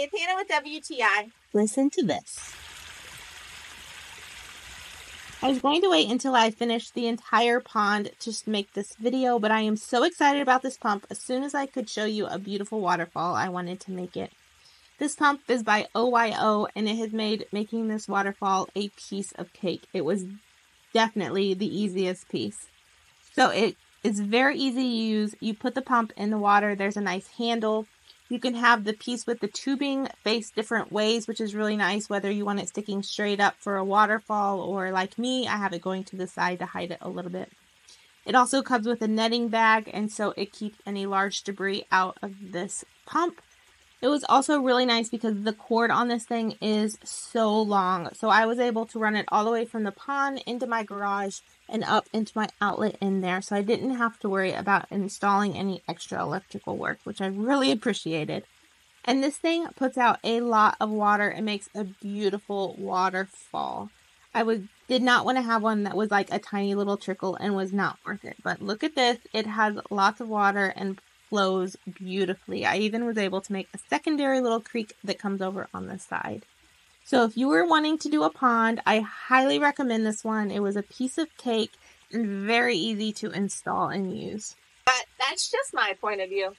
it's Hannah with WTI. Listen to this. I was going to wait until I finished the entire pond to make this video, but I am so excited about this pump. As soon as I could show you a beautiful waterfall, I wanted to make it. This pump is by OYO, and it has made making this waterfall a piece of cake. It was definitely the easiest piece. So it is very easy to use. You put the pump in the water. There's a nice handle. You can have the piece with the tubing face different ways, which is really nice, whether you want it sticking straight up for a waterfall or like me, I have it going to the side to hide it a little bit. It also comes with a netting bag, and so it keeps any large debris out of this pump. It was also really nice because the cord on this thing is so long. So I was able to run it all the way from the pond into my garage and up into my outlet in there. So I didn't have to worry about installing any extra electrical work, which I really appreciated. And this thing puts out a lot of water and makes a beautiful waterfall. Did not want to have one that was like a tiny little trickle and was not worth it. But look at this. It has lots of water and flows beautifully. I even was able to make a secondary little creek that comes over on the side. So if you were wanting to do a pond, I highly recommend this one. It was a piece of cake and very easy to install and use. But that's just my point of view.